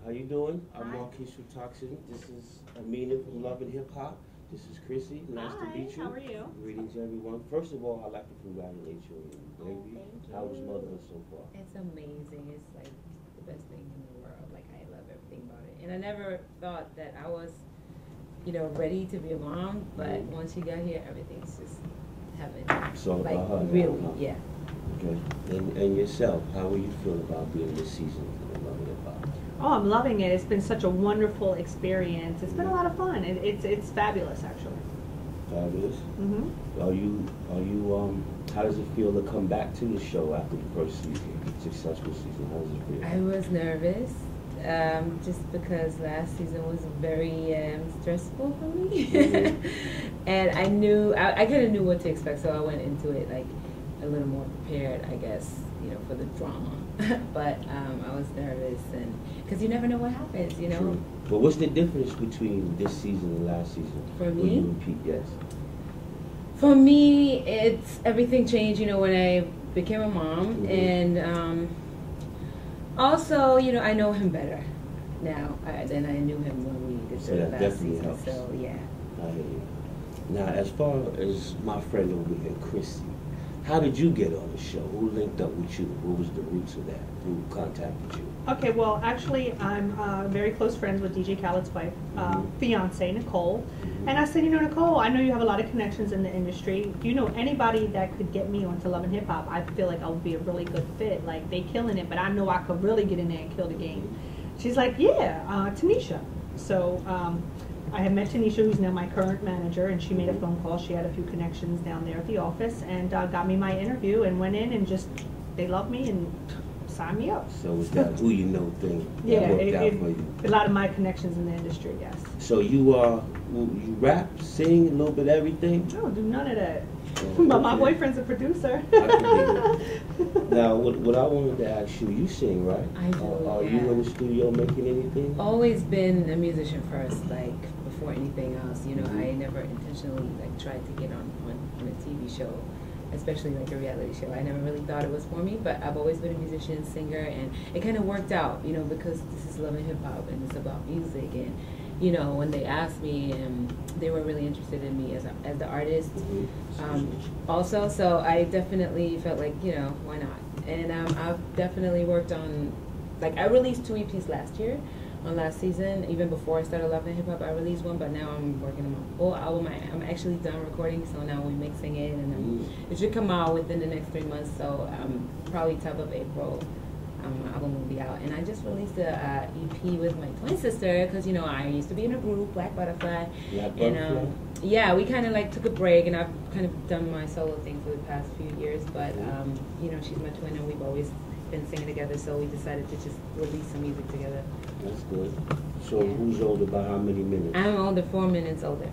How you doing? I'm Hi. Marquis Toxin. This is Amina from Love and Hip Hop. This is Christy. Nice to Hi, meet you. how are you? Greetings, everyone. First of all, I'd like to congratulate you on your Oh, baby. thank How is you. motherhood so far? It's amazing. It's like the best thing in the world. Like I love everything about it. And I never thought that I was, ready to be a mom. But once you got here, everything's just heaven. So Like about her really, now, huh? yeah. Okay. And yourself, how will you feel about being this season of Love and Hip Hop? Oh, I'm loving it. It's been such a wonderful experience. It's been a lot of fun. It's fabulous, actually. Fabulous. Mm-hmm. How does it feel to come back to the show after the first season, successful season? How does it feel? I was nervous, just because last season was very stressful for me. Mm-hmm. And I knew, I kind of knew what to expect, so I went into it like a little more prepared, I guess, for the drama. But I was nervous, and because you never know what happens, True. But what's the difference between this season and last season? For me? When you repeat, yes. For me, it's everything changed, when I became a mom, Mm-hmm. and also, I know him better now than I knew him when we did So the that last definitely season. helps. So yeah. I hear you. Now, as far as my friend over here, Christy, how did you get on the show? Who linked up with you? What was the roots of that? Who contacted you? Okay, well, actually, I'm very close friends with DJ Khaled's wife, fiance, Nicole. Mm-hmm. And I said, Nicole, I know you have a lot of connections in the industry. Do you know anybody that could get me onto Love and Hip Hop? I feel like I would be a really good fit. Like, they killing it, but I know I could really get in there and kill the game. She's like, yeah, Tanisha. So I had met Tanisha, who's now my current manager, and she made a phone call. She had a few connections down there at the office, and got me my interview, and went in and just, they loved me and signed me up. So it's that who you know thing that Yeah, worked out for you. a lot of my connections in the industry, yes. So you rap, sing, a little bit of everything? I don't do none of that. Oh, But my okay. boyfriend's a producer. I can dig it. Now, what I wanted to ask you see, right? I do, Are you in the studio making anything? Always been a musician first, like before anything else. I never intentionally like tried to get on a TV show, especially like a reality show. I never really thought it was for me, but I've always been a musician, singer, and it kind of worked out, because this is Love and Hip Hop and it's about music. And when they asked me, they were really interested in me as the artist. Also, so I definitely felt like, why not? And I've definitely worked on, like, I released 2 EPs last year, on last season. Even before I started Love and Hip Hop, I released one, but now I'm working on my full album. I'm actually done recording, so now we're mixing it, and it should come out within the next 3 months, so probably top of April. My album will be out, and I just released a EP with my twin sister because I used to be in a group, Black Butterfly, and yeah, we kind of like took a break, and I've kind of done my solo thing for the past few years, but she's my twin, and we've always been singing together, so we decided to just release some music together. That's good. So who's older by how many minutes? I'm older, 4 minutes older.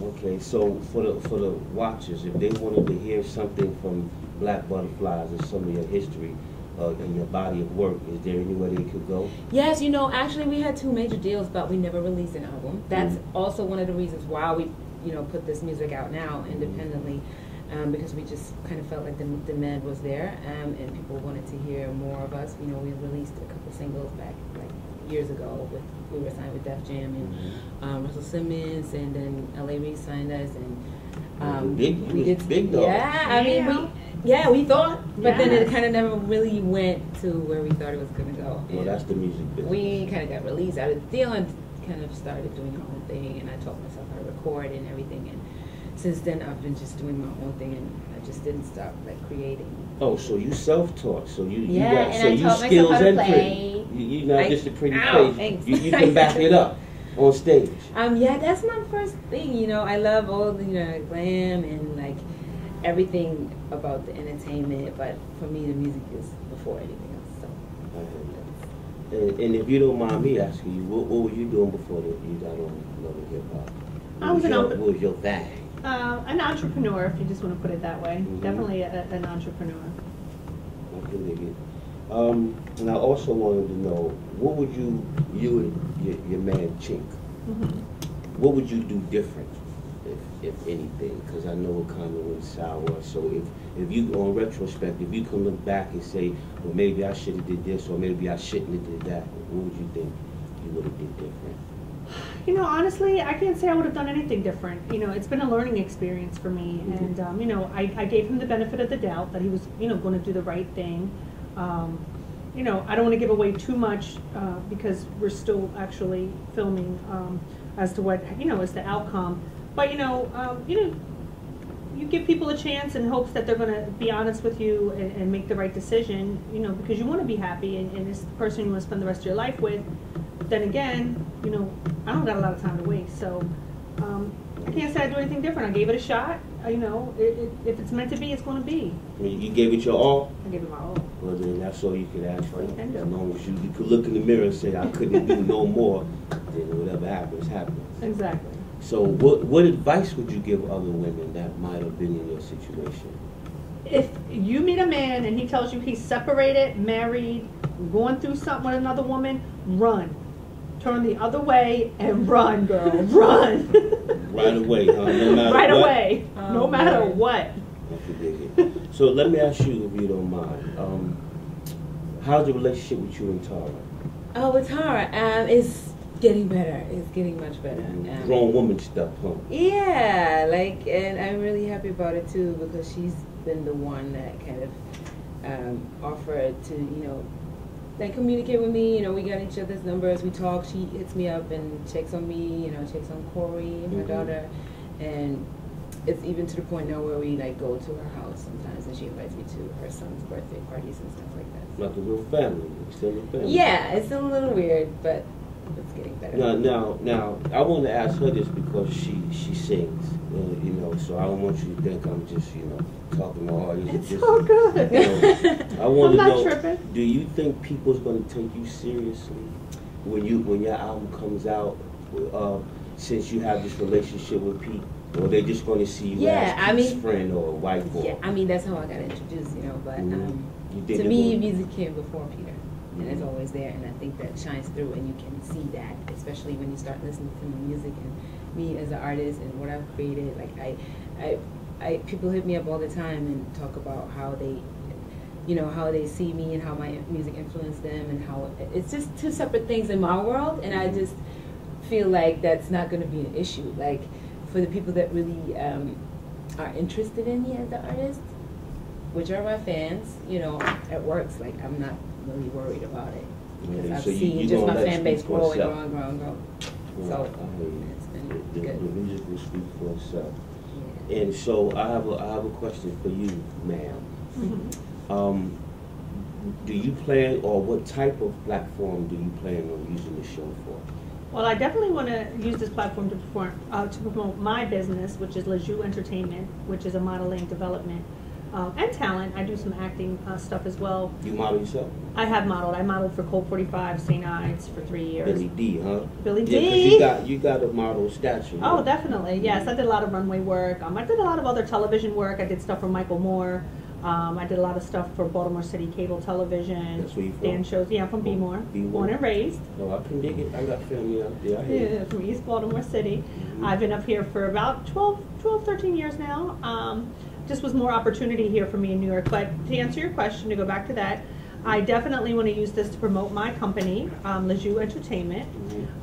Okay, so for the watchers, if they wanted to hear something from Black Butterflies or some of your history, in your body of work, is there anywhere they could go? Yes, actually we had 2 major deals, but we never released an album. That's also one of the reasons why we, put this music out now independently, because we just kind of felt like the demand was there, and people wanted to hear more of us. We released a couple singles back like years ago. We were signed with Def Jam and Russell Simmons, and then L.A. Reid signed us, and we did big dog. Yeah, I mean we thought, but then it kind of never really went to where we thought it was going to go. Well, that's the music business. We kind of got released out of the deal and kind of started doing our own thing, and I taught myself how to record and everything, and since then I've been just doing my own thing, and I just didn't stop like creating. Oh, so you self-taught, so you yeah, got and so I you taught skills myself how to and play. pretty. You're not just a pretty Ow, face. thanks. You can back it up on stage. Yeah, that's my first thing. I love all the glam and like everything about the entertainment, but for me the music is before anything else. So and if you don't mind me asking you, what were you doing before you got on Love and Hip Hop? What was your thing? An entrepreneur, if you just want to put it that way. Mm-hmm. Definitely an entrepreneur. I can dig it. And I also wanted to know, what would you and your man Chink, what would you do different, if anything? Because I know it kind of went sour. So if you, on retrospect, if you can look back and say, well, maybe I should have did this, or maybe I shouldn't have did that, what would you think? you would have did different? You know, honestly, I can't say I would have done anything different. You know, it's been a learning experience for me, and you know, I gave him the benefit of the doubt that he was, you know, going to do the right thing. You know, I don't want to give away too much because we're still actually filming as to what, you know, is the outcome. But you know, you give people a chance in hopes that they're going to be honest with you and make the right decision. You know, because you want to be happy and it's the person you want to spend the rest of your life with. But then again, you know, I don't got a lot of time to waste, so I can't say I do anything different. I gave it a shot. You know, if it's meant to be, it's going to be. You gave it your all? I gave it my all. Well, then that's all you could ask for. That's all you can do. As long as you could look in the mirror and say, I couldn't do no more, then whatever happens, happens. Exactly. So what advice would you give other women that might have been in your situation? If you meet a man and he tells you he's separated, married, going through something with another woman, run. Turn the other way and run, girl. Run. Right away, huh? No matter right what? away. No matter what. I can dig it. So let me ask you, if you don't mind, how's the relationship with you and Tara? Oh, with Tara, it's getting better. It's getting much better. Grown woman stuff, huh? Yeah, like, and I'm really happy about it too because she's been the one that kind of offered to, you know, like communicate with me. You know, we got each other's numbers. We talk. She hits me up and checks on me. You know, checks on Corey, my daughter, and it's even to the point now where we like go to her house sometimes, and she invites me to her son's birthday parties and stuff like that. Like a real family, extended family. Yeah, it's still a little weird, but it's getting better. Now, I want to ask her this because she sings, you know, so I don't want you to think I'm just, you know, talking all this. It's just, all good. You know, I want to I'm not know, tripping. do you think people's going to take you seriously when your album comes out, since you have this relationship with Pete? Or they just going to see you as Pete's friend or wife? Or, yeah, I mean, that's how I got introduced, you know, but to to me, music came before Peter. And it's always there, and I think that shines through, and you can see that, especially when you start listening to the music and me as an artist and what I've created. Like I people hit me up all the time and talk about how they, you know, how they see me and how my music influenced them, and how it's just two separate things in my world, and I just feel like that's not going to be an issue. Like for the people that really are interested in me as the artist, which are my fans, you know, it works. Like I'm not really worried about it because I've seen just my fan base grow and grow and grow and grow. Well, So it's been the good. music will speak for itself. Yeah. And so I have a question for you, ma'am. Do you plan, or what type of platform do you plan on using the show for? Well, I definitely want to use this platform to promote my business, which is Lejeune Entertainment, which is a modeling development and talent. I do some acting stuff as well. You model yourself? I have modeled. I modeled for Colt 45, St. Ides for 3 years. Billy D, huh? Billy Yeah, D. because you got a model statue. Oh, right? definitely. Yes, I did a lot of runway work. I did a lot of other television work. I did stuff for Michael Moore. I did a lot of stuff for Baltimore City Cable Television. That's where you from? Dan shows. Yeah, I'm from Bmore. Born and raised. No, I can dig it. I got family out there. I hear Yeah, from East Baltimore City. I've been up here for about 12, 13 years now. Just was more opportunity here for me in New York. But to answer your question, to go back to that, I definitely want to use this to promote my company, Lejeune Entertainment,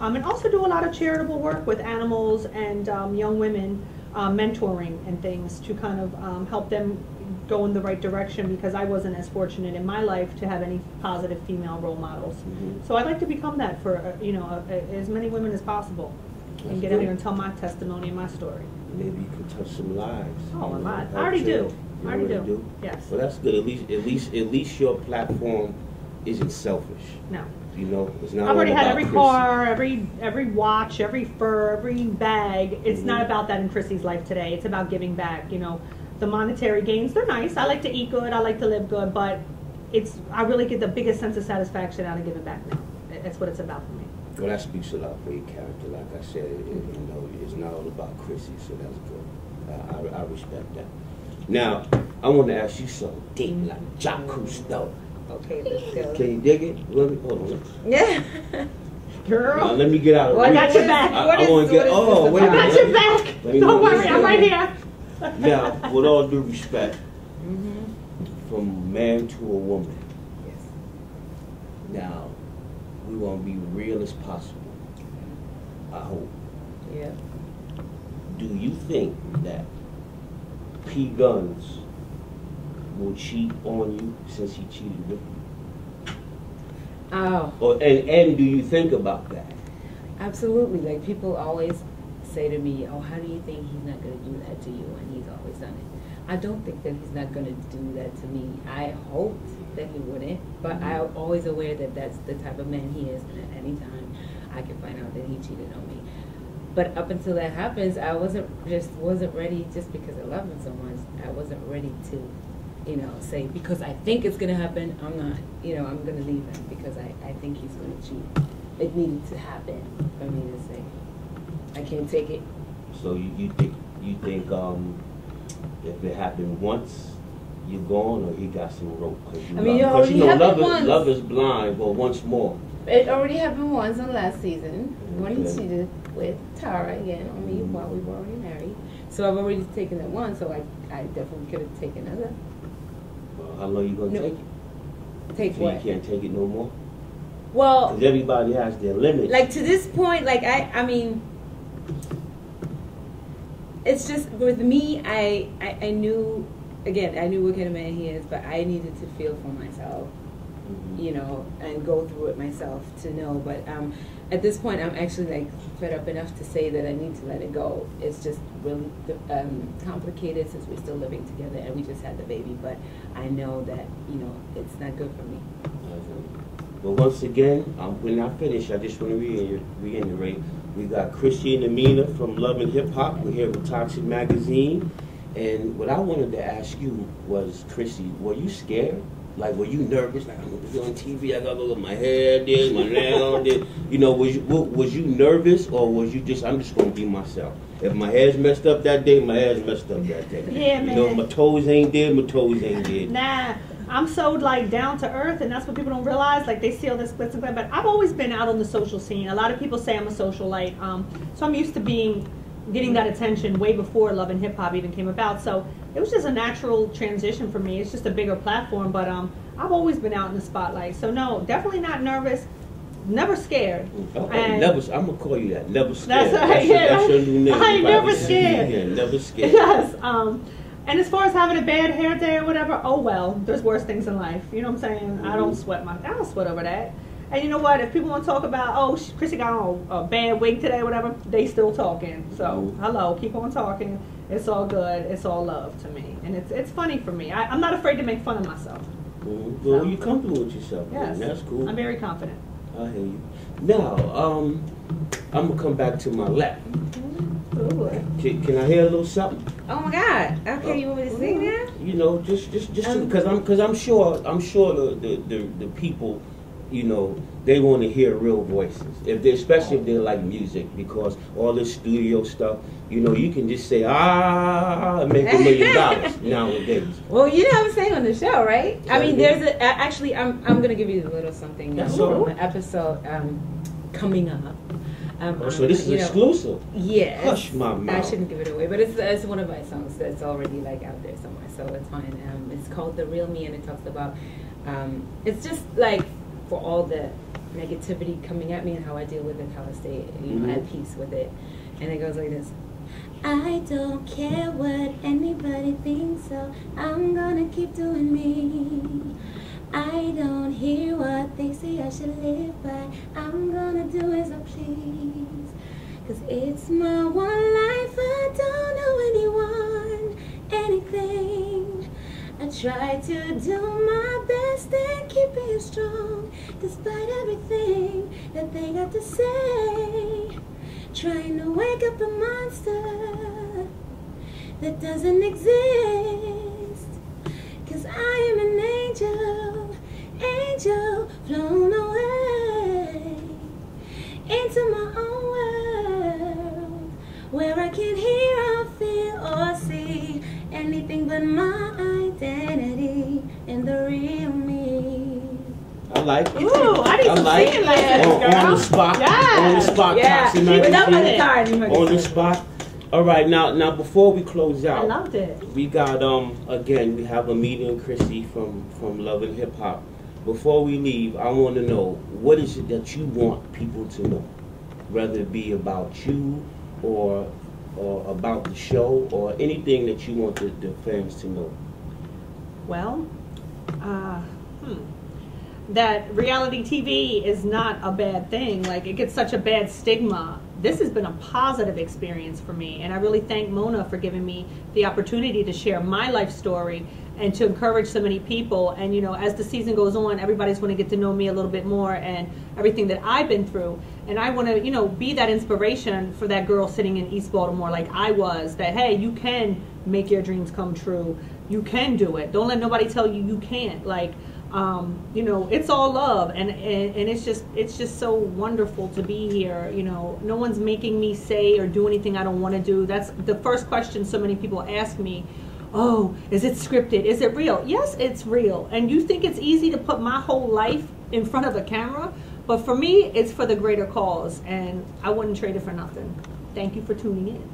and also do a lot of charitable work with animals and young women, mentoring and things to kind of help them go in the right direction, because I wasn't as fortunate in my life to have any positive female role models. So I'd like to become that for as many women as possible, and get in there and tell my testimony and my story. Maybe you can touch some lives. Oh, a lot. Help I already change. do. You I already already do. Yes. Well, that's good. At least your platform isn't selfish. No. You know, it's not. I've already all had about every Chrissy. car, every watch, every fur, every bag. It's not about that in Christy's life today. It's about giving back. You know, the monetary gains, they're nice. I like to eat good. I like to live good. But I really get the biggest sense of satisfaction out of giving back now. That's what it's about for me. Well, that speaks a lot for your character. Like I said, you know, it's not all about Chrissy, so that's good. I respect that. Now, I want to ask you something deep, like Jacques Cousteau. Okay, let's go. Can you dig it? Hold on. Yeah. Girl. Now, let me get out of Well, I got your back. I want to get. Oh, wait a I got minute. your back. Let me Don't move worry, this I'm right here. Now, with all due respect, from man to a woman. Yes. Now, we want to be real as possible. I hope. Yeah. Do you think that P. Guns will cheat on you since he cheated with you? Oh. And do you think about that? Absolutely. Like, people always say to me, oh, how do you think he's not going to do that to you? And he's always done it. I don't think that he's not going to do that to me. I hoped that he wouldn't, but I'm always aware that that's the type of man he is, and at any time I can find out that he cheated on me. But up until that happens, I wasn't ready, just because I love him so much. I wasn't ready to, you know, say, because I think it's going to happen, I'm not, you know, I'm going to leave him because I think he's going to cheat. It needed to happen for me to say, I can't take it. So you think if it happened once, you're gone, or he got some rope? I mean, it already happened once. Love is blind, but once more. It already happened once on last season when he Okay. cheated with Tara again on me while we were already married. So I've already taken it once, so I definitely could have taken another. Well, how long you gonna take it? Take So what? you can't take it no more? Well, Because everybody has their limits. like to this point, like I mean, it's just with me. I knew, again, I knew what kind of man he is, but I needed to feel for myself, you know, and go through it myself to know. But at this point, I'm actually like fed up enough to say that I need to let it go. It's just really complicated since we're still living together and we just had the baby. But I know that, you know, it's not good for me. But once again, when I finish, I just want to reiterate. We got Christy and Amina from Love and Hip Hop. We're here with Toxic Magazine. And what I wanted to ask you was, Christy, were you scared? Like, were you nervous? Like, I'm going to be on TV, I got to look at my hair this, my nail this. You know, was you nervous, or was you just, I'm just going to be myself? If my hair's messed up that day, my hair's messed up that day. Yeah, man. You know, my toes ain't there, my toes ain't there. Nah, I'm so like down to earth, and that's what people don't realize. Like, they see all this glitz and glam, but I've always been out on the social scene. A lot of people say I'm a socialite, so I'm used to getting that attention way before Love and Hip Hop even came about. So it was just a natural transition for me. It's just a bigger platform, but I've always been out in the spotlight. So no, definitely not nervous, never scared. Okay, never. I'm gonna call you that. Never scared. That's right. That's your new name. I ain't never scared. Yeah, never scared. Yes. And as far as having a bad hair day or whatever, oh well, there's worse things in life. You know what I'm saying? I don't sweat over that. And you know what? If people want to talk about, oh, Chrissy got on a bad wig today or whatever, they still talking. So, hello, keep on talking. It's all good. It's all love to me. And it's funny for me. I'm not afraid to make fun of myself. Mm-hmm. Well, you're comfortable with yourself. Yes. That's cool. I'm very confident. I hear you. Now, I'm going to come back to my left. Ooh. Can I hear a little something? Oh my God! Okay, you want me to sing now? You know, just because I'm sure the people, you know, they want to hear real voices. Especially if they like music, because all this studio stuff, you know, you can just say and make $1 million nowadays. Well, you know what I'm saying on the show, right? I mean, there's actually I'm gonna give you a little something from an episode coming up. So this is exclusive. Yes. Hush my mouth. I shouldn't give it away, but it's one of my songs that's already like out there somewhere, so it's fine. It's called The Real Me, and it talks about it's just like for all the negativity coming at me and how I deal with it, how I stay at peace with it, and it goes like this. I don't care what anybody thinks, so I'm gonna keep doing me. I don't hear what they say I should live by. I'm gonna do as I please. 'Cause it's my one life, I don't know anyone, anything. I try to do my best and keep being strong, despite everything that they got to say. Trying to wake up a monster that doesn't exist. 'Cause I am an angel flown away into my own world, where I can hear or feel or see anything but my identity and the real me. I like it. Ooh, I need some singing lessons, girl. On the spot. Yes. On the spot. Yeah. Toxic Keep it up on the Magazine. card. On the spot. All right, now before we close out, I loved it. we got again we have Amina and Christy from Love and Hip Hop, before we leave, I want to know, what is it that you want people to know? Whether it be about you or about the show or anything that you want the fans to know. Well, that reality TV is not a bad thing. Like, it gets such a bad stigma. This has been a positive experience for me, and I really thank Mona for giving me the opportunity to share my life story and to encourage so many people. And, you know, as the season goes on, everybody's going to get to know me a little bit more and everything that I've been through. And I want to, you know, be that inspiration for that girl sitting in East Baltimore like I was, that, hey, you can make your dreams come true. You can do it. Don't let nobody tell you you can't. Like, you know, it's all love, and it's just so wonderful to be here. You know, no one's making me say or do anything I don't want to do. That's the first question so many people ask me. Oh, is it scripted? Is it real? Yes, it's real. And you think it's easy to put my whole life in front of a camera, but for me, it's for the greater cause, and I wouldn't trade it for nothing. Thank you for tuning in.